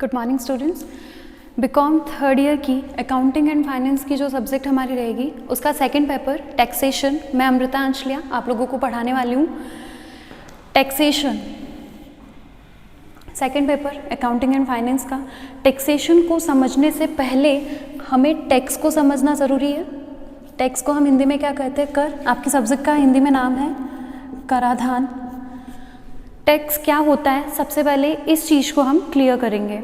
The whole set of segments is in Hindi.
Good morning students. B Com third year की अकाउंटिंग एंड फाइनेंस की जो सब्जेक्ट हमारी रहेगी उसका सेकंड पेपर टैक्सेशन, मैं अमृता अंशलिया आप लोगों को पढ़ाने वाली हूँ। Taxation second paper accounting and finance का। टैक्सेशन को समझने से पहले हमें टैक्स को समझना ज़रूरी है। टैक्स को हम हिंदी में क्या कहते हैं? कर। आपके सब्जेक्ट का हिंदी में नाम है कराधान। टैक्स क्या होता है, सबसे पहले इस चीज़ को हम क्लियर करेंगे।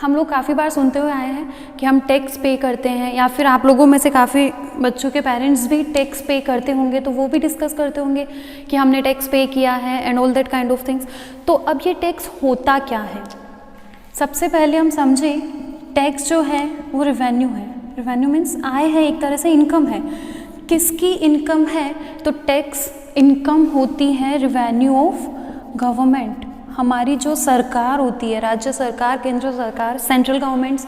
हम लोग काफ़ी बार सुनते हुए आए हैं कि हम टैक्स पे करते हैं, या फिर आप लोगों में से काफ़ी बच्चों के पेरेंट्स भी टैक्स पे करते होंगे, तो वो भी डिस्कस करते होंगे कि हमने टैक्स पे किया है and all that kind of things. तो अब ये टैक्स होता क्या है? सबसे पहले हम समझें, टैक्स जो है वो रेवेन्यू है। रेवेन्यू मीन्स आय है, एक तरह से इनकम है। किसकी इनकम है? तो टैक्स इनकम होती है रेवेन्यू ऑफ गवर्नमेंट। हमारी जो सरकार होती है, राज्य सरकार, केंद्र सरकार, सेंट्रल गवर्नमेंट्स,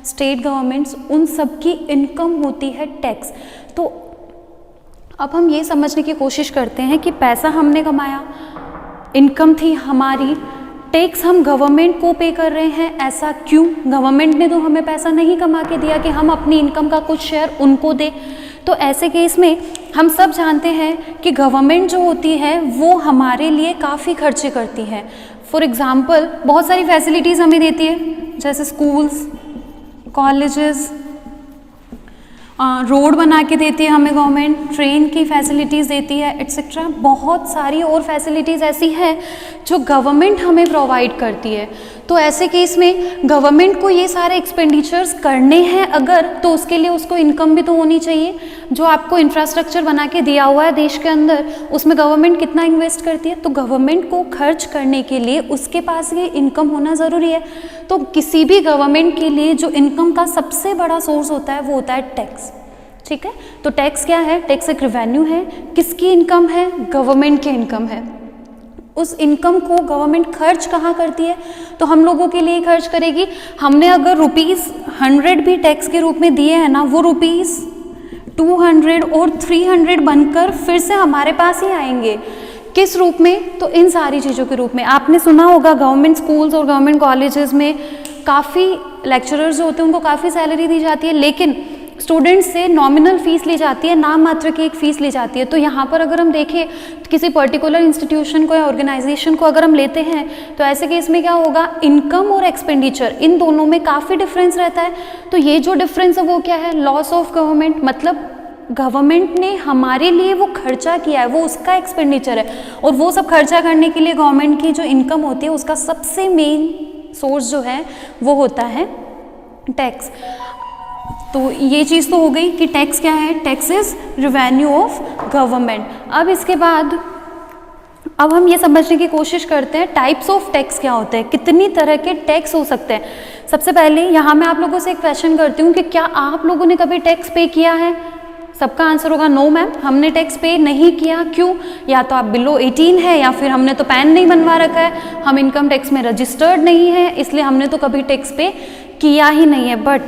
स्टेट गवर्नमेंट्स, उन सब की इनकम होती है टैक्स। तो अब हम ये समझने की कोशिश करते हैं कि पैसा हमने कमाया, इनकम थी हमारी, टैक्स हम गवर्नमेंट को पे कर रहे हैं। ऐसा क्यों? गवर्नमेंट ने तो हमें पैसा नहीं कमा के दिया कि हम अपनी इनकम का कुछ शेयर उनको दें। तो ऐसे केस में हम सब जानते हैं कि गवर्नमेंट जो होती है वो हमारे लिए काफ़ी खर्चे करती है। फॉर एग्ज़ाम्पल बहुत सारी फैसिलिटीज़ हमें देती है, जैसे स्कूल्स, कॉलेजेस, रोड बना के देती है हमें गवर्नमेंट, ट्रेन की फैसिलिटीज़ देती है, एट्सेट्रा। बहुत सारी और फैसिलिटीज़ ऐसी हैं जो गवर्नमेंट हमें प्रोवाइड करती है। तो ऐसे केस में गवर्नमेंट को ये सारे एक्सपेंडिचर्स करने हैं अगर, तो उसके लिए उसको इनकम भी तो होनी चाहिए। जो आपको इंफ्रास्ट्रक्चर बना के दिया हुआ है देश के अंदर, उसमें गवर्नमेंट कितना इन्वेस्ट करती है? तो गवर्नमेंट को खर्च करने के लिए उसके पास ये इनकम होना ज़रूरी है। तो किसी भी गवर्नमेंट के लिए जो इनकम का सबसे बड़ा सोर्स होता है वो होता है टैक्स। ठीक है, तो टैक्स क्या है? टैक्स एक रेवेन्यू है। किसकी इनकम है? गवर्नमेंट की इनकम है। उस इनकम को गवर्नमेंट खर्च कहाँ करती है? तो हम लोगों के लिए खर्च करेगी। हमने अगर ₹100 भी टैक्स के रूप में दिए हैं ना, वो ₹200 और 300 बनकर फिर से हमारे पास ही आएंगे। किस रूप में? तो इन सारी चीज़ों के रूप में। आपने सुना होगा गवर्नमेंट स्कूल्स और गवर्नमेंट कॉलेजेस में काफ़ी लेक्चरर्स जो होते हैं उनको काफ़ी सैलरी दी जाती है, लेकिन स्टूडेंट्स से नॉमिनल फीस ली जाती है, नाम मात्र की एक फ़ीस ली जाती है। तो यहाँ पर अगर हम देखें तो किसी पर्टिकुलर इंस्टीट्यूशन को या ऑर्गेनाइजेशन को अगर हम लेते हैं, तो ऐसे केस में क्या होगा? इनकम और एक्सपेंडिचर, इन दोनों में काफ़ी डिफरेंस रहता है। तो ये जो डिफरेंस है वो क्या है? लॉस ऑफ गवर्नमेंट, मतलब गवर्नमेंट ने हमारे लिए वो खर्चा किया है, वो उसका एक्सपेंडिचर है। और वो सब खर्चा करने के लिए गवर्नमेंट की जो इनकम होती है उसका सबसे मेन सोर्स जो है वो होता है टैक्स। तो ये चीज़ तो हो गई कि टैक्स क्या है? Tax is revenue of government. अब इसके बाद अब हम ये समझने की कोशिश करते हैं टाइप्स ऑफ टैक्स क्या होते हैं, कितनी तरह के टैक्स हो सकते हैं। सबसे पहले यहाँ मैं आप लोगों से एक क्वेश्चन करती हूँ कि क्या आप लोगों ने कभी टैक्स पे किया है? सबका आंसर होगा नो मैम, हमने टैक्स पे नहीं किया। क्यों? या तो आप बिलो 18 है, या फिर हमने तो पैन नहीं बनवा रखा है, हम इनकम टैक्स में रजिस्टर्ड नहीं है, इसलिए हमने तो कभी टैक्स पे किया ही नहीं है। बट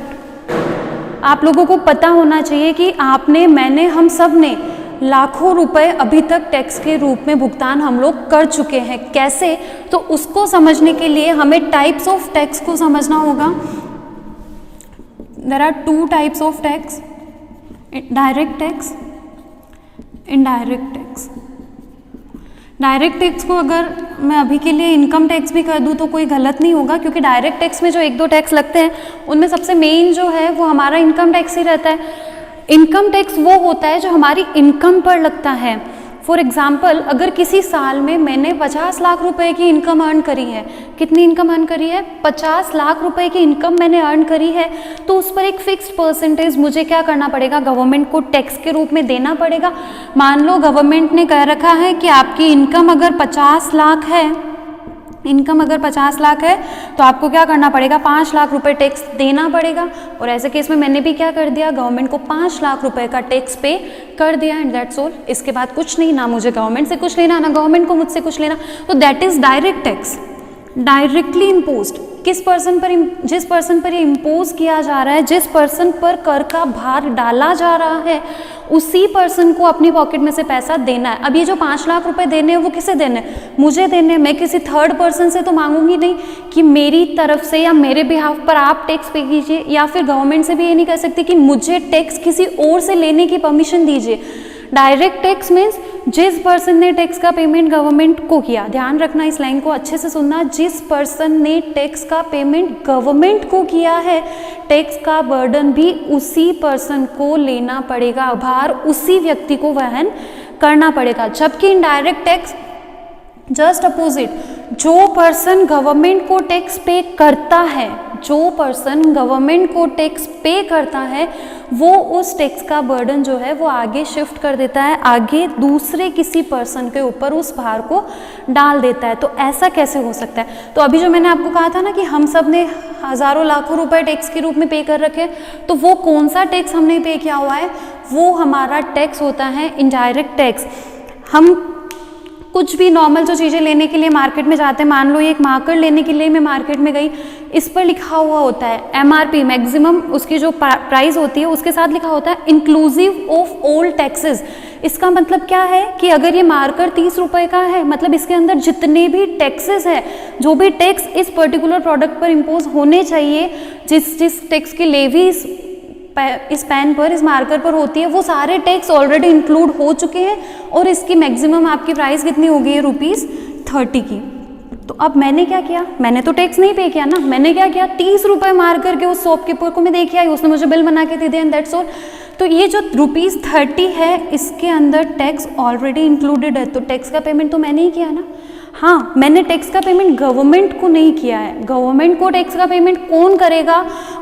आप लोगों को पता होना चाहिए कि आपने, मैंने, हम सब ने लाखों रुपए अभी तक टैक्स के रूप में भुगतान हम लोग कर चुके हैं। कैसे? तो उसको समझने के लिए हमें टाइप्स ऑफ टैक्स को समझना होगा। There are 2 types of tax, direct tax, indirect tax. Direct tax को अगर मैं अभी के लिए इनकम टैक्स भी कर दूं तो कोई गलत नहीं होगा, क्योंकि डायरेक्ट टैक्स में जो 1-2 टैक्स लगते हैं उनमें सबसे मेन जो है वो हमारा इनकम टैक्स ही रहता है। इनकम टैक्स वो होता है जो हमारी इनकम पर लगता है। फॉर एग्जाम्पल, अगर किसी साल में मैंने 50 लाख रुपए की इनकम अर्न करी है, कितनी इनकम अर्न करी है? 50 लाख रुपए की इनकम मैंने अर्न करी है, तो उस पर एक फिक्स्ड परसेंटेज मुझे क्या करना पड़ेगा? गवर्नमेंट को टैक्स के रूप में देना पड़ेगा। मान लो गवर्नमेंट ने कह रखा है कि आपकी इनकम अगर 50 लाख है, तो आपको क्या करना पड़ेगा? 5 लाख रुपए टैक्स देना पड़ेगा। और ऐसे केस में मैंने भी क्या कर दिया? गवर्नमेंट को 5 लाख रुपए का टैक्स पे कर दिया, एंड दैट्स ऑल। इसके बाद कुछ नहीं, ना मुझे गवर्नमेंट से कुछ लेना, ना गवर्नमेंट को मुझसे कुछ लेना। तो that is direct tax. Directly imposed, किस पर्सन पर, जिस पर्सन पर ये इम्पोज किया जा रहा है, जिस पर्सन पर कर का भार डाला जा रहा है, उसी पर्सन को अपनी पॉकेट में से पैसा देना है। अब ये जो 5 लाख रुपए देने हैं वो किसे देने हैं? मुझे देने हैं। मैं किसी थर्ड पर्सन से तो मांगूंगी नहीं कि मेरी तरफ से या मेरे बिहाफ पर आप टैक्स पे कीजिए, या फिर गवर्नमेंट से भी ये नहीं कह सकती कि मुझे टैक्स किसी और से लेने की परमिशन दीजिए। डायरेक्ट टैक्स मीन्स जिस पर्सन ने टैक्स का पेमेंट गवर्नमेंट को किया, ध्यान रखना, इस लाइन को अच्छे से सुनना, जिस पर्सन ने टैक्स का पेमेंट गवर्नमेंट को किया है, टैक्स का बर्डन भी उसी पर्सन को लेना पड़ेगा, भार उसी व्यक्ति को वहन करना पड़ेगा। जबकि इनडायरेक्ट टैक्स जस्ट अपोजिट, जो पर्सन गवर्नमेंट को टैक्स पे करता है, जो पर्सन गवर्नमेंट को टैक्स पे करता है, वो उस टैक्स का बर्डन जो है वो आगे शिफ्ट कर देता है, आगे दूसरे किसी पर्सन के ऊपर उस भार को डाल देता है। तो ऐसा कैसे हो सकता है? तो अभी जो मैंने आपको कहा था ना कि हम सब ने हज़ारों लाखों रुपए टैक्स के रूप में पे कर रखे, तो वो कौन सा टैक्स हमने पे किया हुआ है? वो हमारा टैक्स होता है इनडायरेक्ट टैक्स। हम कुछ भी नॉर्मल जो चीज़ें लेने के लिए मार्केट में जाते हैं, मान लो ये एक मार्कर लेने के लिए मैं मार्केट में गई, इस पर लिखा हुआ होता है MRP, मैक्सिमम उसकी जो प्राइस होती है उसके साथ लिखा होता है इंक्लूसिव ऑफ ऑल टैक्सेस। इसका मतलब क्या है कि अगर ये मार्कर 30 रुपए का है, मतलब इसके अंदर जितने भी टैक्सेस है, जो भी टैक्स इस पर्टिकुलर प्रोडक्ट पर इम्पोज होने चाहिए, जिस टैक्स की लेवी इस पेन पर, इस मार्कर पर होती है, वो सारे टैक्स ऑलरेडी इंक्लूड हो चुके हैं और इसकी मैक्सिमम आपकी प्राइस कितनी हो गई है? ₹30 की। तो अब मैंने क्या किया? मैंने तो टैक्स नहीं पे किया ना, मैंने क्या किया? 30 रुपए मार करके उस शॉपकीपर को मैं देखे आई, उसने मुझे बिल बना के दे दिया एंड दैट्स ऑल। तो ये जो ₹30 है, इसके अंदर टैक्स ऑलरेडी इंक्लूडेड है, तो टैक्स का पेमेंट तो मैंने ही किया ना। हाँ, मैंने टैक्स का पेमेंट गवर्नमेंट को नहीं किया है। गवर्नमेंट को टैक्स का पेमेंट कौन करेगा?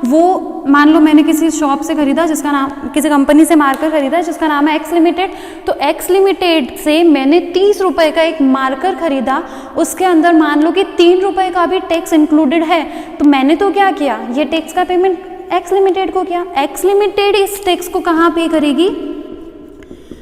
वो मान लो मैंने किसी शॉप से खरीदा जिसका नाम, किसी कंपनी से मार्कर खरीदा जिसका नाम है एक्स लिमिटेड, तो एक्स लिमिटेड से मैंने 30 रुपए का एक मार्कर खरीदा, उसके अंदर मान लो कि 3 रुपए का भी टैक्स इंक्लूडेड है, तो मैंने तो क्या किया? ये टैक्स का पेमेंट एक्स लिमिटेड को किया। एक्स लिमिटेड इस टैक्स को कहाँ पे करेगी?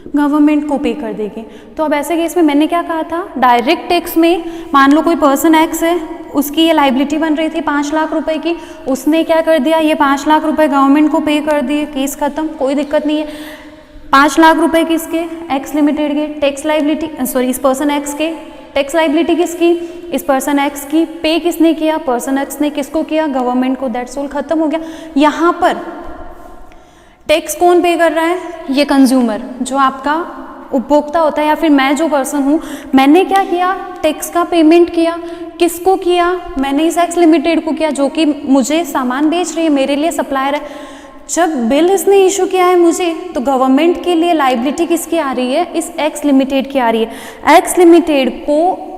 गवर्नमेंट को पे कर देगी। तो अब ऐसे केस में मैंने क्या कहा था? डायरेक्ट टैक्स में मान लो कोई पर्सन एक्स है, उसकी ये लाइबिलिटी बन रही थी 5 लाख रुपए की, उसने क्या कर दिया? ये 5 लाख रुपए गवर्नमेंट को पे कर दिए, केस खत्म, कोई दिक्कत नहीं है। 5 लाख रुपए किसके? एक्स लिमिटेड के। टैक्स लाइबिलिटी, सॉरी, इस पर्सन एक्स के। टैक्स लाइबिलिटी किसकी? इस पर्सन एक्स की। पे किसने किया? पर्सन एक्स ने। किसको किया? गवर्नमेंट को। दैट्स ऑल, खत्म हो गया। यहाँ पर टैक्स कौन पे कर रहा है? ये कंज्यूमर, जो आपका उपभोक्ता होता है, या फिर मैं जो पर्सन हूँ, मैंने क्या किया? टैक्स का पेमेंट किया। किसको किया? मैंने इस एक्स लिमिटेड को किया, जो कि मुझे सामान बेच रही है, मेरे लिए सप्लायर है। जब बिल इसने इशू किया है मुझे, तो गवर्नमेंट के लिए लाइबिलिटी किसकी आ रही है? इस एक्स लिमिटेड की आ रही है। एक्स लिमिटेड को,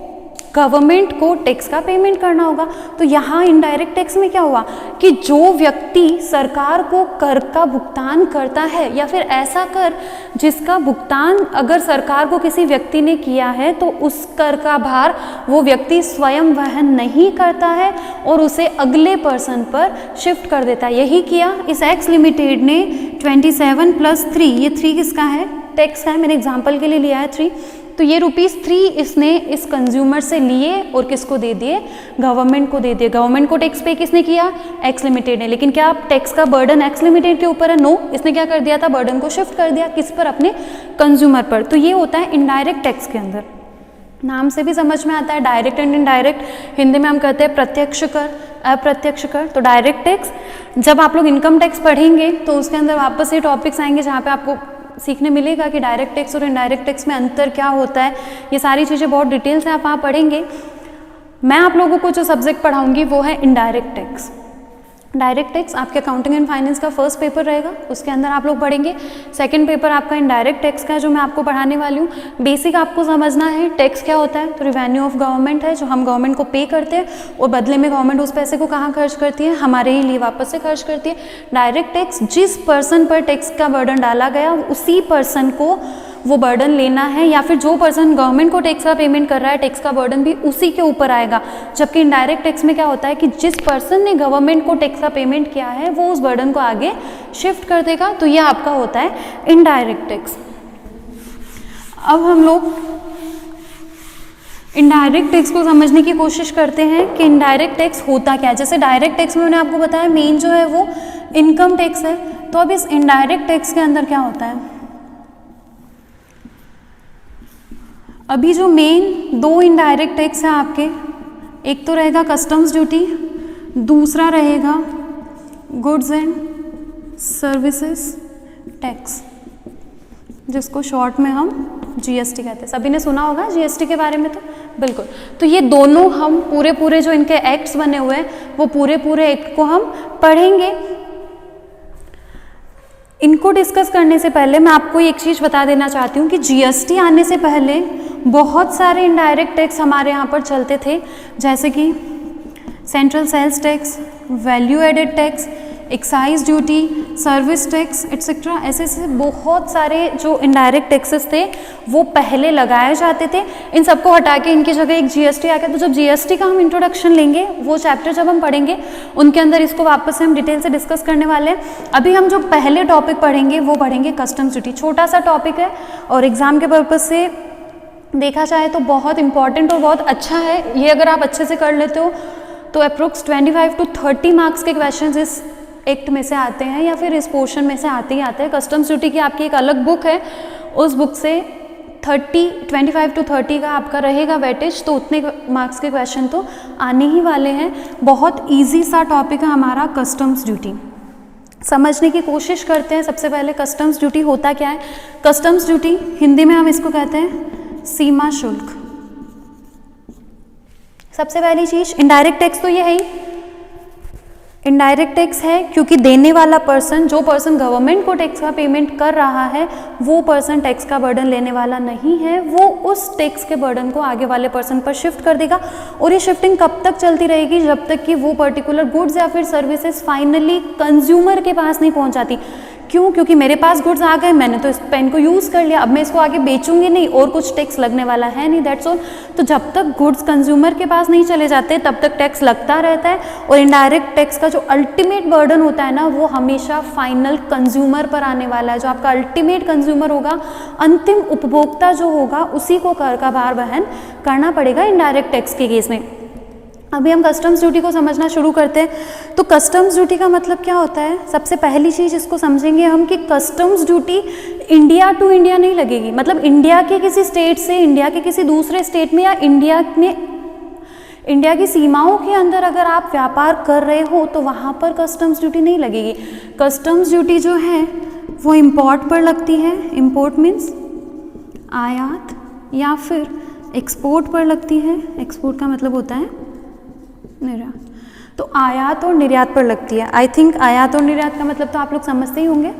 गवर्नमेंट को टैक्स का पेमेंट करना होगा। तो यहाँ इनडायरेक्ट टैक्स में क्या हुआ कि जो व्यक्ति सरकार को कर का भुगतान करता है, या फिर ऐसा कर जिसका भुगतान अगर सरकार को किसी व्यक्ति ने किया है, तो उस कर का भार वो व्यक्ति स्वयं वहन नहीं करता है और उसे अगले पर्सन पर शिफ्ट कर देता है। यही किया इस एक्स लिमिटेड ने। 27 + 3, ये 3 किसका है? टैक्स का है, मैंने एग्जाम्पल के लिए लिया है 3। तो ये ₹3 इसने इस कंज्यूमर से लिए और किसको दे दिए? गवर्नमेंट को दे दिए। गवर्नमेंट को टैक्स पे किसने किया? एक्स लिमिटेड ने। लेकिन क्या टैक्स का बर्डन एक्स लिमिटेड के ऊपर है? नो, इसने क्या कर दिया था? बर्डन को शिफ्ट कर दिया। किस पर? अपने कंज्यूमर पर। तो ये होता है इनडायरेक्ट टैक्स के अंदर। नाम से भी समझ में आता है, डायरेक्ट एंड इनडायरेक्ट। हिंदी में हम कहते हैं प्रत्यक्ष कर, अप्रत्यक्ष कर। तो डायरेक्ट टैक्स, जब आप लोग इनकम टैक्स पढ़ेंगे तो उसके अंदर वापस ये टॉपिक्स आएंगे जहाँ पे आपको सीखने मिलेगा कि डायरेक्ट टैक्स और इनडायरेक्ट टैक्स में अंतर क्या होता है। ये सारी चीज़ें बहुत डिटेल से आप वहाँ पढ़ेंगे। मैं आप लोगों को जो सब्जेक्ट पढ़ाऊंगी वो है इनडायरेक्ट टैक्स। डायरेक्ट टैक्स आपके अकाउंटिंग एंड फाइनेंस का फर्स्ट पेपर रहेगा, उसके अंदर आप लोग पढ़ेंगे। सेकंड पेपर आपका इनडायरेक्ट टैक्स का है, जो मैं आपको पढ़ाने वाली हूँ। बेसिक आपको समझना है टैक्स क्या होता है। तो रिवेन्यू ऑफ गवर्नमेंट है, जो हम गवर्नमेंट को पे करते हैं और बदले में गवर्नमेंट उस पैसे को कहाँ खर्च करती है? हमारे ही लिए वापस से खर्च करती है। डायरेक्ट टैक्स, जिस पर्सन पर टैक्स का बर्डन डाला गया उसी पर्सन को वो बर्डन लेना है, या फिर जो पर्सन गवर्नमेंट को टैक्स का पेमेंट कर रहा है, टैक्स का बर्डन भी उसी के ऊपर आएगा। जबकि इनडायरेक्ट टैक्स में क्या होता है कि जिस पर्सन ने गवर्नमेंट को टैक्स का पेमेंट किया है वो उस बर्डन को आगे शिफ्ट कर देगा। तो ये आपका होता है इनडायरेक्ट टैक्स। अब हम लोग इनडायरेक्ट टैक्स को समझने की कोशिश करते हैं कि इनडायरेक्ट टैक्स होता क्या है। जैसे डायरेक्ट टैक्स में मैंने आपको बताया मेन जो है वो इनकम टैक्स है, तो अब इस इनडायरेक्ट टैक्स के अंदर क्या होता है। अभी जो मेन दो इनडायरेक्ट टैक्स है आपके, एक तो रहेगा कस्टम्स ड्यूटी, दूसरा रहेगा गुड्स एंड सर्विसेज टैक्स, जिसको शॉर्ट में हम जीएसटी कहते हैं। सभी ने सुना होगा जीएसटी के बारे में, तो बिल्कुल। तो ये दोनों हम पूरे जो इनके एक्ट्स बने हुए हैं वो पूरे एक्ट को हम पढ़ेंगे। इनको डिस्कस करने से पहले मैं आपको एक चीज़ बता देना चाहती हूँ कि जीएसटी आने से पहले बहुत सारे इनडायरेक्ट टैक्स हमारे यहाँ पर चलते थे, जैसे कि central sales tax, value added tax, excise duty, service tax etcetera. ऐसे बहुत सारे जो इनडायरेक्ट टैक्सेस थे वो पहले लगाए जाते थे। इन सबको हटा के इनकी जगह एक जीएसटी आ गया। तो जब जीएसटी का हम इंट्रोडक्शन लेंगे, वो चैप्टर जब हम पढ़ेंगे उनके अंदर इसको वापस से हम डिटेल से डिस्कस करने वाले हैं। अभी हम जो पहले टॉपिक पढ़ेंगे वो पढ़ेंगे कस्टम्स ड्यूटी। छोटा सा टॉपिक है और एग्जाम के पर्पज से देखा जाए तो बहुत इंपॉर्टेंट और बहुत अच्छा है। ये अगर आप अच्छे से कर लेते हो तो अप्रोक्स 25 to 30 मार्क्स के क्वेश्चन इस एक्ट में से आते हैं या फिर इस पोर्शन में से आते ही आते हैं। कस्टम्स ड्यूटी की आपकी एक अलग बुक है, उस बुक से 25 to 30 का आपका रहेगा वेटेज, तो उतने मार्क्स के क्वेश्चन तो आने ही वाले हैं। बहुत ईजी सा टॉपिक है हमारा कस्टम्स ड्यूटी। समझने की कोशिश करते हैं। सबसे पहले कस्टम्स ड्यूटी होता क्या है। कस्टम्स ड्यूटी हिंदी में हम इसको कहते हैं सीमा शुल्क। सबसे पहली चीज इनडायरेक्ट टैक्स तो ये है ही। इनडायरेक्ट टैक्स है क्योंकि देने वाला पर्सन, जो पर्सन गवर्नमेंट को टैक्स का पेमेंट कर रहा है, वो पर्सन टैक्स का बर्डन लेने वाला नहीं है। वो उस टैक्स के बर्डन को आगे वाले पर्सन पर शिफ्ट कर देगा। और ये शिफ्टिंग कब तक चलती रहेगी, जब तक कि वो पर्टिकुलर गुड्स या फिर सर्विसेज फाइनली कंज्यूमर के पास नहीं पहुंच जाती। क्यों? क्योंकि मेरे पास गुड्स आ गए, मैंने तो इस पेन को यूज़ कर लिया, अब मैं इसको आगे बेचूंगी नहीं और कुछ टैक्स लगने वाला है नहीं, दैट्स ऑल। तो जब तक गुड्स कंज्यूमर के पास नहीं चले जाते तब तक टैक्स लगता रहता है। और इनडायरेक्ट टैक्स का जो अल्टीमेट बर्डन होता है ना, वो हमेशा फाइनल कंज्यूमर पर आने वाला है। जो आपका अल्टीमेट कंज्यूमर होगा, अंतिम उपभोक्ता जो होगा, उसी को कर का भार वहन करना पड़ेगा इनडायरेक्ट टैक्स के केस में। अभी हम कस्टम्स ड्यूटी को समझना शुरू करते हैं। तो कस्टम्स ड्यूटी का मतलब क्या होता है। सबसे पहली चीज़ इसको समझेंगे हम कि customs duty India to India नहीं लगेगी। मतलब इंडिया के किसी स्टेट से इंडिया के किसी दूसरे स्टेट में या इंडिया की सीमाओं के अंदर अगर आप व्यापार कर रहे हो तो वहाँ पर कस्टम्स ड्यूटी नहीं लगेगी। कस्टम्स ड्यूटी जो है वो इम्पोर्ट पर लगती है। इम्पोर्ट मीन्स आयात, या फिर एक्सपोर्ट पर लगती है। एक्सपोर्ट का मतलब होता है निर्यात। तो आयात और निर्यात पर लगती है। आई थिंक आयात और निर्यात का मतलब तो आप लोग समझते ही होंगे।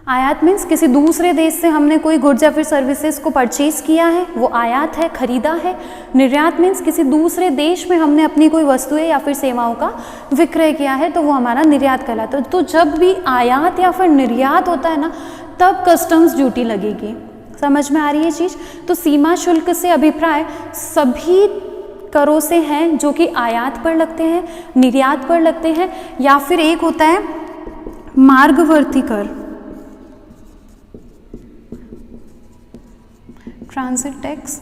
आयात मीन्स किसी दूसरे देश से हमने कोई गुड्स या फिर सर्विसेज को परचेज किया है, वो आयात है, खरीदा है। निर्यात मीन्स किसी दूसरे देश में हमने अपनी कोई वस्तुएं या फिर सेवाओं का विक्रय किया है, तो वो हमारा निर्यात कहलाता है। तो जब भी आयात या फिर निर्यात होता है ना, तब कस्टम्स ड्यूटी लगेगी। समझ में आ रही है चीज़। तो सीमा शुल्क से अभिप्राय सभी करों से हैं जो कि आयात पर लगते हैं, निर्यात पर लगते हैं, या फिर एक होता है मार्गवर्ती कर, ट्रांजिट टैक्स।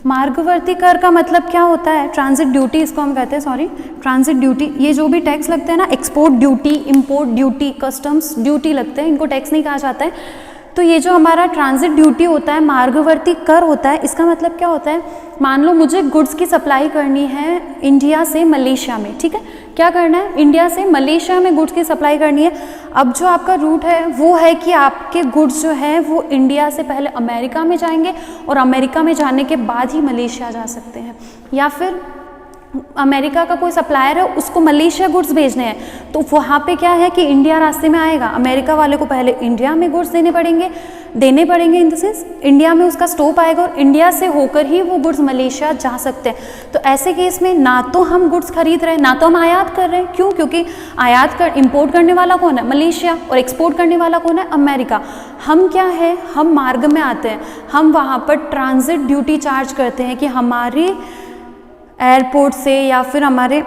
मार्गवर्ती कर का मतलब क्या होता है, ट्रांजिट ड्यूटी इसको हम कहते हैं, सॉरी ट्रांजिट ड्यूटी। ये जो भी टैक्स लगते हैं ना, export duty, import duty, customs duty लगते हैं, इनको टैक्स नहीं कहा जाता है। तो ये जो हमारा ट्रांजिट ड्यूटी होता है, मार्गवर्ती कर होता है, इसका मतलब क्या होता है। मान लो मुझे गुड्स की सप्लाई करनी है इंडिया से मलेशिया में, ठीक है। क्या करना है, इंडिया से मलेशिया में गुड्स की सप्लाई करनी है। अब जो आपका रूट है वो है कि आपके गुड्स जो है वो इंडिया से पहले अमेरिका में जाएंगे और अमेरिका में जाने के बाद ही मलेशिया जा सकते हैं। या फिर अमेरिका का कोई सप्लायर है, उसको मलेशिया गुड्स भेजने हैं, तो वहाँ पे क्या है कि इंडिया रास्ते में आएगा। अमेरिका वाले को पहले इंडिया में गुड्स देने पड़ेंगे इन द सेंस इंडिया में उसका स्टॉप आएगा और इंडिया से होकर ही वो गुड्स मलेशिया जा सकते हैं। तो ऐसे केस में ना तो हम गुड्स खरीद रहे हैं, ना तो हम आयात कर रहे हैं। क्यों? क्योंकि इंपोर्ट करने वाला कौन है, मलेशिया, और एक्सपोर्ट करने वाला कौन है, अमेरिका। हम क्या है, हम मार्ग में आते हैं, हम वहाँ पर ट्रांजिट ड्यूटी चार्ज करते हैं कि हमारे एयरपोर्ट से या फिर हमारे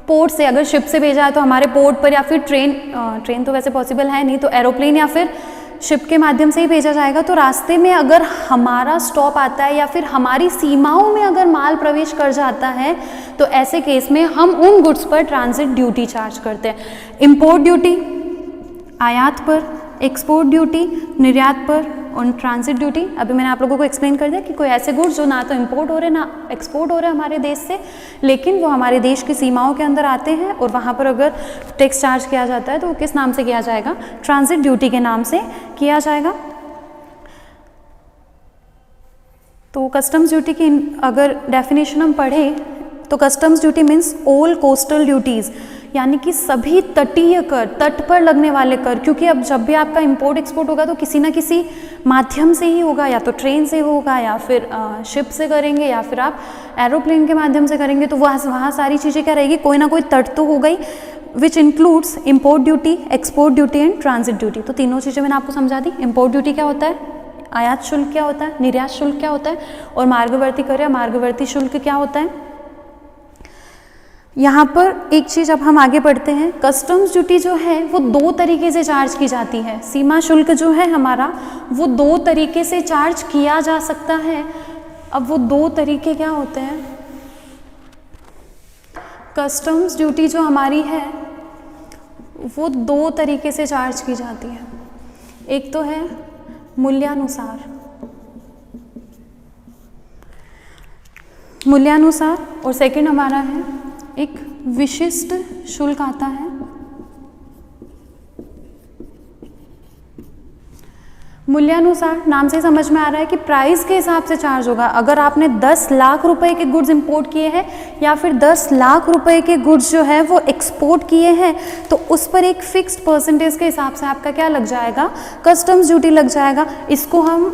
पोर्ट से, अगर शिप से भेजा है तो हमारे पोर्ट पर, या फिर ट्रेन तो वैसे पॉसिबल है नहीं, तो एरोप्लेन या फिर शिप के माध्यम से ही भेजा जाएगा। तो रास्ते में अगर हमारा स्टॉप आता है या फिर हमारी सीमाओं में अगर माल प्रवेश कर जाता है तो ऐसे केस में हम उन गुड्स पर ट्रांजिट ड्यूटी चार्ज करते हैं। इंपोर्ट ड्यूटी आयात पर, एक्सपोर्ट ड्यूटी निर्यात पर और ट्रांजिट ड्यूटी अभी मैंने आप लोगों को एक्सप्लेन कर दिया कि कोई ऐसे गुड्स जो ना तो इंपोर्ट हो रहे ना एक्सपोर्ट हो रहे हमारे देश से, लेकिन वो हमारे देश की सीमाओं के अंदर आते हैं और वहाँ पर अगर टैक्स चार्ज किया जाता है तो वो किस नाम से किया जाएगा, ट्रांजिट ड्यूटी के नाम से किया जाएगा। तो कस्टम्स ड्यूटी की अगर डेफिनेशन हम पढ़ें तो customs duty means all coastal duties, यानी कि सभी तटीय कर, तट पर लगने वाले कर, क्योंकि अब जब भी आपका इंपोर्ट एक्सपोर्ट होगा तो किसी ना किसी माध्यम से ही होगा, या तो ट्रेन से होगा या फिर शिप से करेंगे या फिर आप एरोप्लेन के माध्यम से करेंगे। तो वहाँ सारी चीज़ें क्या रहेगी, कोई ना कोई तट तो हो गई, which includes import duty, export duty and transit duty. तो तीनों चीज़ें मैंने आपको समझा दी। इंपोर्ट ड्यूटी क्या होता है, आयात शुल्क क्या होता है, निर्यात शुल्क क्या होता है, और मार्गवर्ती कर या मार्गवर्ती शुल्क क्या होता है। यहाँ पर एक चीज़ अब हम आगे बढ़ते हैं, कस्टम्स ड्यूटी जो है वो दो तरीके से चार्ज की जाती है। सीमा शुल्क जो है हमारा वो दो तरीके से चार्ज किया जा सकता है। अब वो दो तरीके क्या होते हैं, कस्टम्स ड्यूटी जो हमारी है वो दो तरीके से चार्ज की जाती है। एक तो है मूल्यानुसार, और सेकंड हमारा है एक विशिष्ट शुल्क आता है। मूल्यानुसार नाम से समझ में आ रहा है कि प्राइस के हिसाब से चार्ज होगा। अगर आपने 10 लाख रुपए के गुड्स इंपोर्ट किए हैं या फिर 10 लाख रुपए के गुड्स जो है वो एक्सपोर्ट किए हैं तो उस पर एक फिक्स्ड परसेंटेज के हिसाब से आपका क्या लग जाएगा, कस्टम्स ड्यूटी लग जाएगा। इसको हम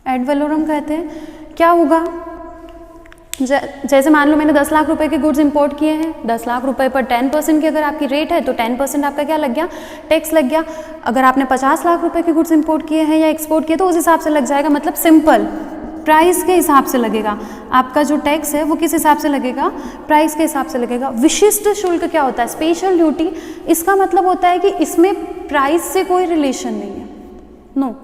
एड वैलोरम कहते हैं। क्या होगा, जैसे मान लो मैंने 10 लाख रुपए के गुड्स इंपोर्ट किए हैं, 10 लाख रुपए पर 10% की अगर आपकी रेट है तो 10% आपका क्या लग गया, टैक्स लग गया। अगर आपने 50 लाख रुपए के गुड्स इंपोर्ट किए हैं या एक्सपोर्ट किए तो उस हिसाब से लग जाएगा। मतलब सिंपल प्राइस के हिसाब से लगेगा। आपका जो टैक्स है वो किस हिसाब से लगेगा, प्राइस के हिसाब से लगेगा। विशिष्ट शुल्क क्या होता है, स्पेशल ड्यूटी। इसका मतलब होता है कि इसमें प्राइस से कोई रिलेशन नहीं है, नो,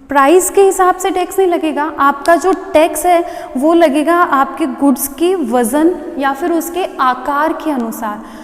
प्राइस के हिसाब से टैक्स नहीं लगेगा। आपका जो टैक्स है वो लगेगा आपके गुड्स की वजन या फिर उसके आकार के अनुसार।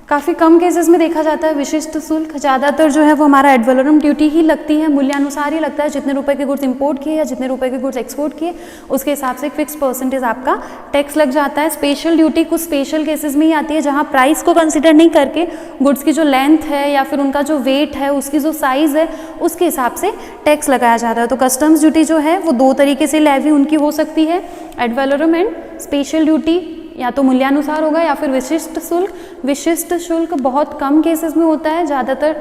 काफ़ी कम केसेस में देखा जाता है विशिष्ट शुल्क, ज़्यादातर जो है वो हमारा एड वैलोरम ड्यूटी ही लगती है, मूल्यानुसार ही लगता है। जितने रुपए के गुड्स इंपोर्ट किए या जितने रुपए के गुड्स एक्सपोर्ट किए उसके हिसाब से एक फिक्स परसेंटेज आपका टैक्स लग जाता है। स्पेशल ड्यूटी कुछ स्पेशल केसेस में ही आती है जहाँ प्राइस को कंसिडर नहीं करके गुड्स की जो लेंथ है या फिर उनका जो वेट है, उसकी जो साइज़ है, उसके हिसाब से टैक्स लगाया जाता है। तो कस्टम्स ड्यूटी जो है वो दो तरीके से लेवी उनकी हो सकती है, ad valorem and special duty, या तो मूल्यानुसार होगा या फिर विशिष्ट शुल्क। विशिष्ट शुल्क बहुत कम केसेस में होता है, ज़्यादातर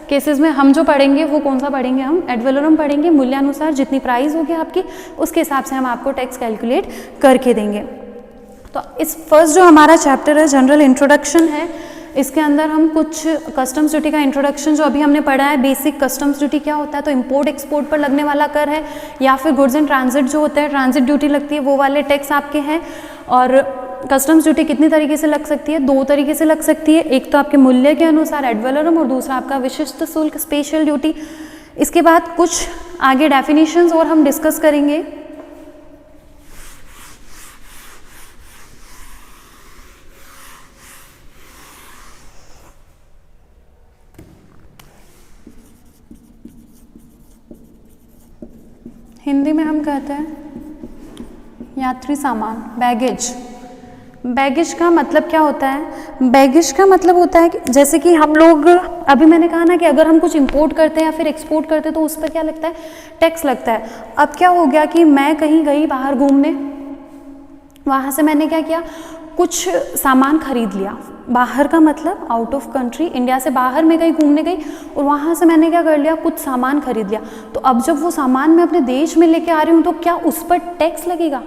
केसेस में हम जो पढ़ेंगे वो कौन सा पढ़ेंगे, हम एड वैलोरम पढ़ेंगे। मूल्यानुसार जितनी प्राइस होगी आपकी उसके हिसाब से हम आपको टैक्स कैलकुलेट करके देंगे। तो इस फर्स्ट जो हमारा चैप्टर है जनरल इंट्रोडक्शन है, इसके अंदर हम कुछ कस्टम्स ड्यूटी का इंट्रोडक्शन जो अभी हमने पढ़ा है, बेसिक कस्टम्स ड्यूटी क्या होता है, तो इंपोर्ट एक्सपोर्ट पर लगने वाला कर है या फिर गुड्स एंड ट्रांजिट जो होता है ट्रांजिट ड्यूटी लगती है, वो वाले टैक्स आपके हैं। और कस्टम्स ड्यूटी कितनी तरीके से लग सकती है, दो तरीके से लग सकती है। एक तो आपके मूल्य के अनुसार एड वैलोरम और दूसरा आपका विशिष्ट शुल्क स्पेशल ड्यूटी। इसके बाद कुछ आगे डेफिनेशंस और हम डिस्कस करेंगे। हिंदी में हम कहते हैं यात्री सामान, बैगेज। बैगेज का मतलब क्या होता है, बैगेज का मतलब होता है कि जैसे कि हम लोग, अभी मैंने कहा ना कि अगर हम कुछ इंपोर्ट करते हैं या फिर एक्सपोर्ट करते हैं तो उस पर क्या लगता है, टैक्स लगता है। अब क्या हो गया कि मैं कहीं गई बाहर घूमने, वहाँ से मैंने क्या किया, कुछ सामान खरीद लिया। बाहर का मतलब आउट ऑफ कंट्री, इंडिया से बाहर मैं कहीं घूमने गई और वहाँ से मैंने क्या कर लिया, कुछ सामान खरीद लिया। तो अब जब वो सामान मैं अपने देश में लेके आ रही हूँ तो क्या उस पर टैक्स लगेगा,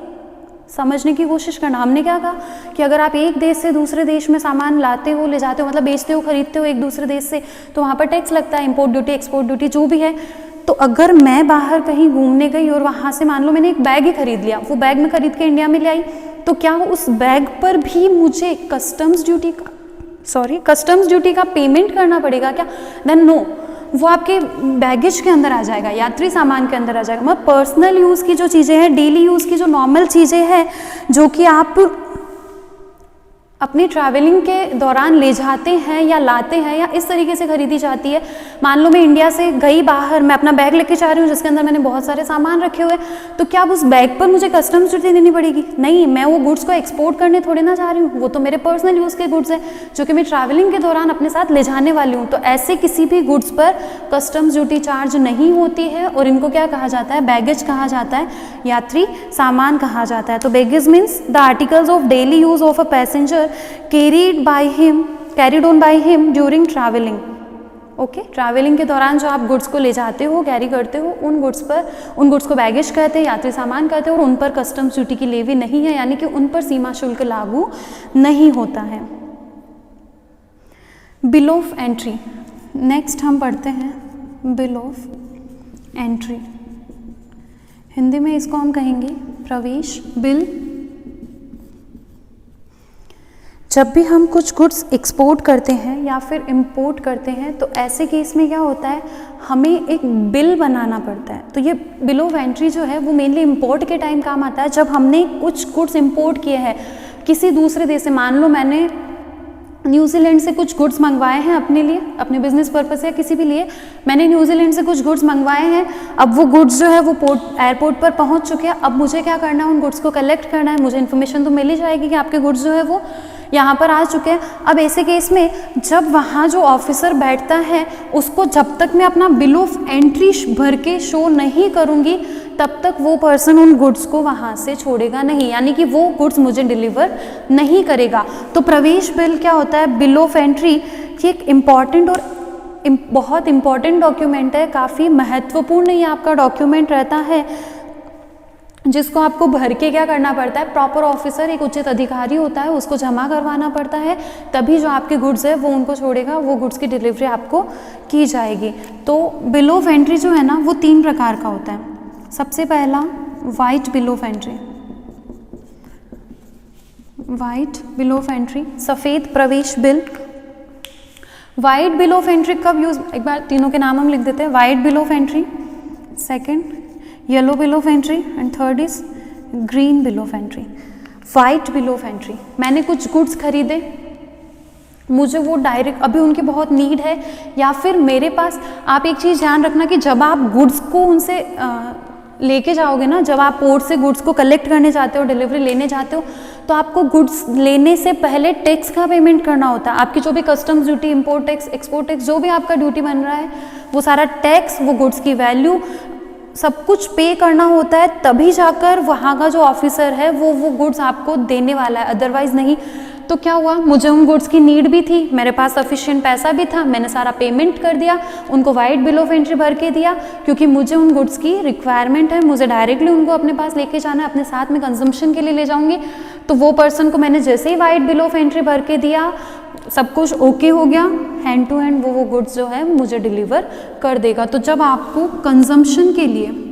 समझने की कोशिश करना। हमने क्या कहा कि अगर आप एक देश से दूसरे देश में सामान लाते हो, ले जाते हो, मतलब बेचते हो, खरीदते हो एक दूसरे देश से, तो वहाँ पर टैक्स लगता है, इंपोर्ट ड्यूटी, एक्सपोर्ट ड्यूटी जो भी है। तो अगर मैं बाहर कहीं घूमने गई और वहाँ से मान लो मैंने एक बैग ही खरीद लिया, वो बैग में खरीद के इंडिया में ले आई, तो क्या उस बैग पर भी मुझे customs duty sorry customs duty का पेमेंट करना पड़ेगा क्या, देन नो, वो आपके बैगेज के अंदर आ जाएगा, यात्री सामान के अंदर आ जाएगा। मतलब पर्सनल यूज़ की जो चीज़ें हैं, डेली यूज़ की जो नॉर्मल चीज़ें हैं जो कि आप अपनी ट्रैवलिंग के दौरान ले जाते हैं या लाते हैं या इस तरीके से खरीदी जाती है। मान लो मैं इंडिया से गई बाहर, मैं अपना बैग लेके जा रही हूँ जिसके अंदर मैंने बहुत सारे सामान रखे हुए, तो क्या अब उस बैग पर मुझे कस्टम्स ड्यूटी देनी पड़ेगी? नहीं, मैं वो गुड्स को एक्सपोर्ट करने थोड़ी ना जा रही हूँ, वो तो मेरे पर्सनल यूज़ के गुड्स हैं जो कि मैं ट्रैवलिंग के दौरान अपने साथ ले जाने वाली हूँ। तो ऐसे किसी भी गुड्स पर कस्टम्स ड्यूटी चार्ज नहीं होती है और इनको क्या कहा जाता है? बैगेज कहा जाता है, यात्री सामान कहा जाता है। तो baggage means the articles of daily use of a passenger carried on by him during traveling। Okay, travelling के दौरान जो आप गुड्स को ले जाते हो, कैरी करते हो, उन गुड्स को बैगेज कहते हैं, यात्री सामान कहते हैं, और उन पर कस्टम्स ड्यूटी की लेवी नहीं है, यानी कि उन पर सीमा शुल्क लागू नहीं होता है। बिल ऑफ एंट्री, नेक्स्ट हम पढ़ते हैं बिल ऑफ एंट्री। हिंदी में इसको हम कहेंगे प्रवेश बिल। जब भी हम कुछ गुड्स एक्सपोर्ट करते हैं या फिर इंपोर्ट करते हैं तो ऐसे केस में क्या होता है, हमें एक बिल बनाना पड़ता है। तो ये बिल ऑफ एंट्री जो है वो मेनली इंपोर्ट के टाइम काम आता है, जब हमने कुछ गुड्स इंपोर्ट किए हैं किसी दूसरे देश से। मान लो मैंने न्यूजीलैंड से कुछ गुड्स मंगवाए हैं अपने लिए, अपने बिजनेस पर्पस या किसी भी लिए मैंने न्यूजीलैंड से कुछ गुड्स मंगवाए हैं। अब वो गुड्स जो है वो एयरपोर्ट पर पहुंच चुके हैं। अब मुझे क्या करना है, उन गुड्स को कलेक्ट करना है। मुझे इन्फॉर्मेशन तो मिल ही जाएगी कि आपके गुड्स जो है वो यहाँ पर आ चुके हैं। अब ऐसे केस में जब वहाँ जो ऑफिसर बैठता है उसको जब तक मैं अपना बिल ऑफ एंट्री भर के शो नहीं करूँगी तब तक वो पर्सन उन गुड्स को वहाँ से छोड़ेगा नहीं, यानी कि वो गुड्स मुझे डिलीवर नहीं करेगा। तो प्रवेश बिल क्या होता है, बिल ऑफ एंट्री, ये एक इम्पॉर्टेंट और बहुत इम्पॉर्टेंट डॉक्यूमेंट है, काफ़ी महत्वपूर्ण ये आपका डॉक्यूमेंट रहता है जिसको आपको भर के क्या करना पड़ता है, प्रॉपर ऑफिसर, एक उचित अधिकारी होता है, उसको जमा करवाना पड़ता है, तभी जो आपके गुड्स है वो उनको छोड़ेगा, वो गुड्स की डिलीवरी आपको की जाएगी। तो बिल ऑफ एंट्री जो है ना वो 3 प्रकार का होता है। सबसे पहला white bill of entry, white bill of entry, सफ़ेद प्रवेश bill. White bill of entry कब यूज, एक बार तीनों के नाम हम लिख देते हैं। White bill of entry, second yellow bill of entry and third is green bill of entry. White bill of entry, मैंने कुछ गुड्स खरीदे, मुझे वो डायरेक्ट अभी उनकी बहुत नीड है, या फिर मेरे पास, आप एक चीज़ ध्यान रखना कि जब आप गुड्स को उनसे लेके जाओगे ना, जब आप पोर्ट से गुड्स को कलेक्ट करने जाते हो, डिलीवरी लेने जाते हो, तो आपको गुड्स लेने से पहले टैक्स का पेमेंट करना होता है। आपकी जो भी customs duty, import tax, export tax, जो भी आपका ड्यूटी बन रहा है वो सारा टैक्स, वो गुड्स की वैल्यू सब कुछ पे करना होता है, तभी जाकर वहाँ का जो ऑफिसर है वो गुड्स आपको देने वाला है, अदरवाइज नहीं। तो क्या हुआ, मुझे उन गुड्स की नीड भी थी, मेरे पास सफिशिएंट पैसा भी था, मैंने सारा पेमेंट कर दिया, उनको वाइट बिल ऑफ एंट्री भर के दिया, क्योंकि मुझे उन गुड्स की रिक्वायरमेंट है, मुझे डायरेक्टली उनको अपने पास लेके जाना है, अपने साथ में कंजम्पशन के लिए ले जाऊंगी। तो वो पर्सन को मैंने जैसे ही वाइट बिल ऑफ एंट्री भर के दिया, सब कुछ ओके हो गया, हैंड टू हैंड वो गुड्स जो है मुझे डिलीवर कर देगा। तो जब आपको कंजम्पशन के लिए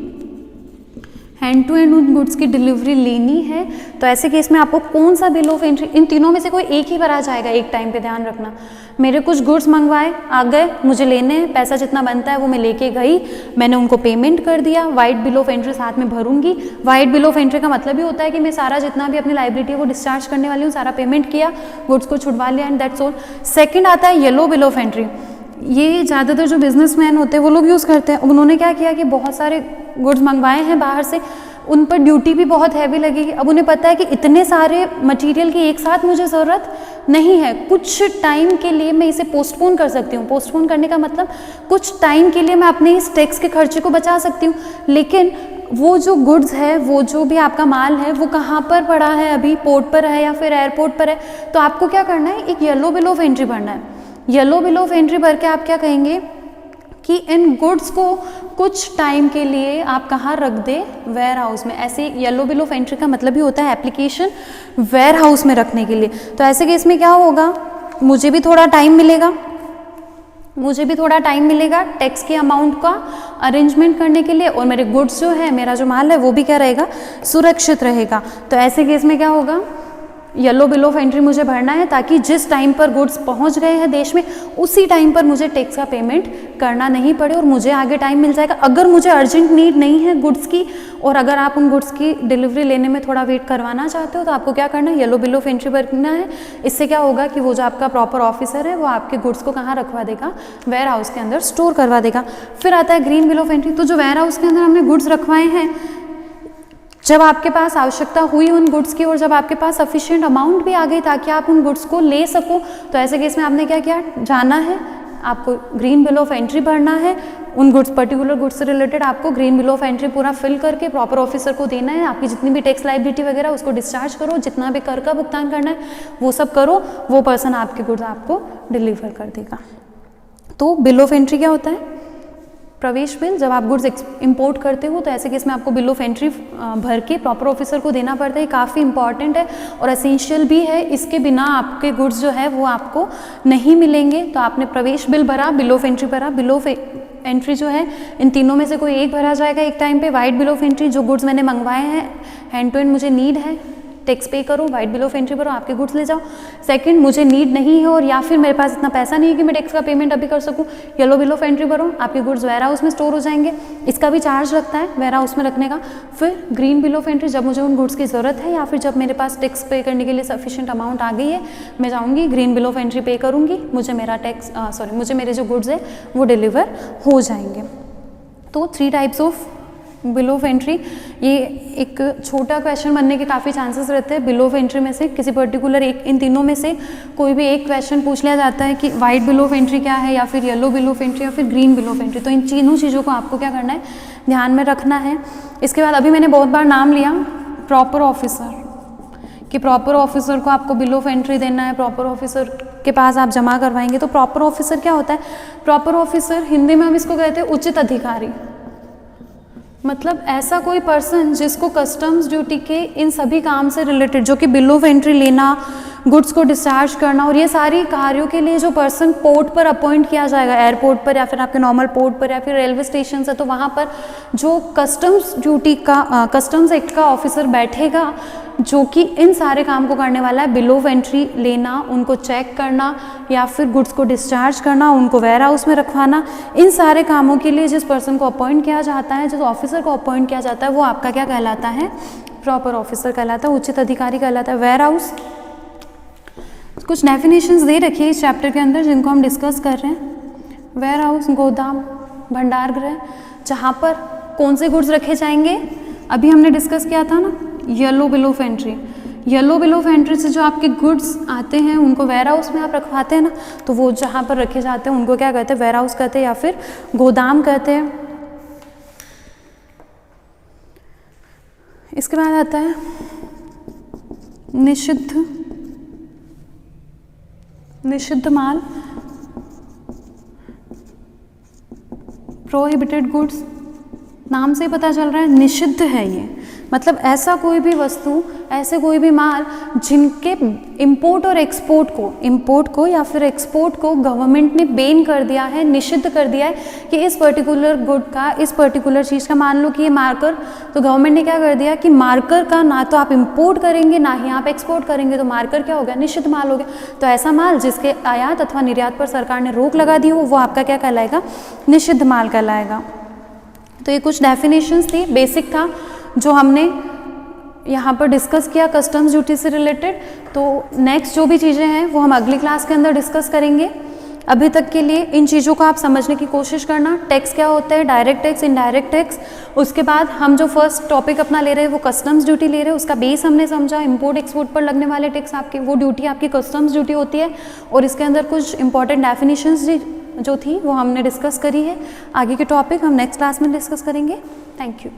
हैंड टू हैंड उन गुड्स की डिलीवरी लेनी है तो ऐसे केस में आपको कौन सा बिल ऑफ एंट्री, इन तीनों में से कोई एक ही भरा जाएगा एक टाइम पे, ध्यान रखना। मेरे कुछ गुड्स मंगवाए, आ गए, मुझे लेने हैं, पैसा जितना बनता है वो मैं लेके गई, मैंने उनको पेमेंट कर दिया, वाइट बिल ऑफ एंट्री साथ में भरूंगी। वाइट बिल ऑफ एंट्री का मतलब ही होता है कि मैं सारा जितना भी अपनी लायबिलिटी है वो डिस्चार्ज करने वाली हूँ, सारा पेमेंट किया, गुड्स को छुड़वा लिया, एंड दैट्स ऑल। सेकेंड आता है येलो बिल ऑफ एंट्री। ये ज़्यादातर जो बिजनेसमैन होते हैं वो लोग यूज़ करते हैं। उन्होंने क्या किया कि बहुत सारे गुड्स मंगवाए हैं बाहर से, उन पर ड्यूटी भी बहुत हैवी लगेगी। अब उन्हें पता है कि इतने सारे मटेरियल की एक साथ मुझे ज़रूरत नहीं है, कुछ टाइम के लिए मैं इसे पोस्टपोन कर सकती हूँ। पोस्टपोन करने का मतलब कुछ टाइम के लिए मैं अपने इस टैक्स के खर्चे को बचा सकती हूँ, लेकिन वो जो गुड्स है, वो जो भी आपका माल है, वो कहाँ पर पड़ा है, अभी पोर्ट पर है या फिर एयरपोर्ट पर है, तो आपको क्या करना है, एक येलो बिल ऑफ एंट्री भरना है। येलो बिल ऑफ एंट्री भर के आप क्या कहेंगे कि इन गुड्स को कुछ टाइम के लिए आप कहाँ रख दे, वेयर हाउस में। ऐसे येलो बिल ऑफ एंट्री का मतलब ही होता है एप्लीकेशन वेयर हाउस में रखने के लिए। तो ऐसे केस में क्या होगा, मुझे भी थोड़ा टाइम मिलेगा, टैक्स के अमाउंट का अरेंजमेंट करने के लिए, और मेरे गुड्स जो है, मेरा जो माल है वो भी क्या रहेगा, सुरक्षित रहेगा। तो ऐसे केस में क्या होगा, येलो बिल ऑफ एंट्री मुझे भरना है ताकि जिस टाइम पर गुड्स पहुंच गए हैं देश में उसी टाइम पर मुझे टैक्स का पेमेंट करना नहीं पड़े और मुझे आगे टाइम मिल जाएगा। अगर मुझे अर्जेंट नीड नहीं है गुड्स की और अगर आप उन गुड्स की डिलीवरी लेने में थोड़ा वेट करवाना चाहते हो तो आपको क्या करना है, येलो बिल ऑफ एंट्री भरना है। इससे क्या होगा कि वो जो आपका प्रॉपर ऑफिसर है वो आपके गुड्स को कहाँ रखवा देगा, वेयर हाउस के अंदर स्टोर करवा देगा। फिर आता है ग्रीन बिल ऑफ एंट्री। तो जो वेयर हाउस के अंदर हमने गुड्स रखवाए हैं, जब आपके पास आवश्यकता हुई उन गुड्स की और जब आपके पास सफिशिएंट अमाउंट भी आ गई ताकि आप उन गुड्स को ले सको, तो ऐसे केस में आपने क्या किया, जाना है आपको ग्रीन बिल ऑफ एंट्री भरना है। उन गुड्स, पर्टिकुलर गुड्स से रिलेटेड आपको ग्रीन बिल ऑफ एंट्री पूरा फिल करके प्रॉपर ऑफिसर को देना है। आपकी जितनी भी टैक्स लायबिलिटी वगैरह उसको डिस्चार्ज करो, जितना भी कर का भुगतान करना है वो सब करो, वो पर्सन आपके गुड्स आपको डिलीवर कर देगा। तो बिल ऑफ एंट्री क्या होता है, प्रवेश बिल। जब आप गुड्स इंपोर्ट करते हो तो ऐसे केस में आपको बिल ऑफ एंट्री भर के प्रॉपर ऑफिसर को देना पड़ता है। काफ़ी इंपॉर्टेंट है और एसेंशियल भी है, इसके बिना आपके गुड्स जो है वो आपको नहीं मिलेंगे। तो आपने प्रवेश बिल भरा, बिल ऑफ एंट्री भरा। बिल ऑफ एंट्री जो है इन तीनों में से कोई एक भरा जाएगा एक टाइम पे। वाइट बिल ऑफ एंट्री, जो गुड्स मैंने मंगवाए हैं हैंड टू हैंड मुझे नीड है, टैक्स पे करो, वाइट बिल ऑफ एंट्री भरो, आपके गुड्स ले जाओ। सेकंड, मुझे नीड नहीं है और या फिर मेरे पास इतना पैसा नहीं है कि मैं टैक्स का पेमेंट अभी कर सकूं, येलो बिल ऑफ एंट्री भरो, आपके गुड्स वेयर हाउस में स्टोर हो जाएंगे, इसका भी चार्ज लगता है वेयर हाउस में रखने का। फिर ग्रीन बिल ऑफ एंट्री, जब मुझे उन गुड्स की ज़रूरत है या फिर जब मेरे पास टैक्स पे करने के लिए सफिशिएंट अमाउंट आ गई है, मैं जाऊँगी ग्रीन बिल ऑफ एंट्री पे करूँगी, मुझे मेरा मुझे मेरे जो गुड्स है वो डिलीवर हो जाएंगे। तो 3 types of bill of entry. ये एक छोटा क्वेश्चन बनने के काफ़ी चांसेस रहते हैं। बिल ऑफ एंट्री में से किसी पर्टिकुलर एक, इन तीनों में से कोई भी एक क्वेश्चन पूछ लिया जाता है कि वाइट बिल ऑफ एंट्री क्या है या फिर येलो बिल ऑफ एंट्री या फिर ग्रीन बिल ऑफ एंट्री। तो इन तीनों चीज़ों को आपको क्या करना है, ध्यान में रखना है। इसके बाद अभी मैंने बहुत बार नाम लिया प्रॉपर ऑफिसर, कि प्रॉपर ऑफिसर को आपको बिल ऑफ एंट्री देना है, प्रॉपर ऑफिसर के पास आप जमा करवाएंगे। तो प्रॉपर ऑफिसर क्या होता है, प्रॉपर ऑफिसर हिंदी में हम इसको कहते हैं उचित अधिकारी। मतलब ऐसा कोई पर्सन जिसको कस्टम्स ड्यूटी के इन सभी काम से रिलेटेड, जो कि बिल ऑफ एंट्री लेना, गुड्स को डिस्चार्ज करना और ये सारी कार्यों के लिए जो पर्सन पोर्ट पर अपॉइंट किया जाएगा, एयरपोर्ट पर या फिर आपके नॉर्मल पोर्ट पर या फिर रेलवे स्टेशन है, तो वहाँ पर जो कस्टम्स ड्यूटी का, कस्टम्स एक्ट का ऑफिसर बैठेगा जो कि इन सारे काम को करने वाला है। बिल ऑफ एंट्री लेना, उनको चेक करना या फिर गुड्स को डिस्चार्ज करना, उनको वेयर हाउस में रखवाना, इन सारे कामों के लिए जिस पर्सन को अपॉइंट किया जाता है, जिस ऑफिसर को अपॉइंट किया जाता है, वो आपका क्या कहलाता है, प्रॉपर ऑफिसर कहलाता है, उचित अधिकारी कहलाता है। वेयर हाउस, कुछ डेफिनेशंस दे रखी है इस चैप्टर के अंदर जिनको हम डिस्कस कर रहे हैं। वेयर हाउस, गोदाम, भंडार गृह, जहाँ पर कौन से गुड्स रखे जाएंगे, अभी हमने डिस्कस किया था ना, yellow bill of entry. Yellow bill of entry से जो आपके गुड्स आते हैं उनको वेयर हाउस में आप रखवाते हैं ना, तो वो जहाँ पर रखे जाते हैं उनको क्या कहते हैं, वेयर हाउस कहते हैं या फिर गोदाम कहते हैं। इसके बाद आता है निषिद्ध माल, प्रोहिबिटेड गुड्स। नाम से पता चल रहा है निषिद्ध है ये, मतलब ऐसा कोई भी वस्तु, ऐसे कोई भी माल जिनके इंपोर्ट और इंपोर्ट को या फिर एक्सपोर्ट को गवर्नमेंट ने बैन कर दिया है, निषिद्ध कर दिया है कि इस पर्टिकुलर गुड का, इस पर्टिकुलर चीज़ का, मान लो कि ये मार्कर, तो गवर्नमेंट ने क्या कर दिया कि मार्कर का ना तो आप इंपोर्ट करेंगे ना ही आप एक्सपोर्ट करेंगे, तो मार्कर क्या हो गया, निषिद्ध माल हो गया। तो ऐसा माल जिसके आयात अथवा निर्यात पर सरकार ने रोक लगा दी हो वो आपका क्या कहलाएगा, निषिद्ध माल कहलाएगा। तो ये कुछ डेफिनेशंस थी, बेसिक था जो हमने यहाँ पर डिस्कस किया कस्टम्स ड्यूटी से रिलेटेड। तो नेक्स्ट जो भी चीज़ें हैं वो हम अगली क्लास के अंदर डिस्कस करेंगे। अभी तक के लिए इन चीज़ों को आप समझने की कोशिश करना। टैक्स क्या होता है, डायरेक्ट टैक्स, इनडायरेक्ट टैक्स। उसके बाद हम जो फर्स्ट टॉपिक अपना ले रहे हैं वो कस्टम्स ड्यूटी ले रहे हैं, उसका बेस हमने समझा। इंपोर्ट एक्सपोर्ट पर लगने वाले टैक्स आपके, वो ड्यूटी आपकी कस्टम्स ड्यूटी होती है और इसके अंदर कुछ इंपॉर्टेंट डेफिनेशंस जो थी वो हमने डिस्कस करी है। आगे के टॉपिक हम नेक्स्ट क्लास में डिस्कस करेंगे। Thank you.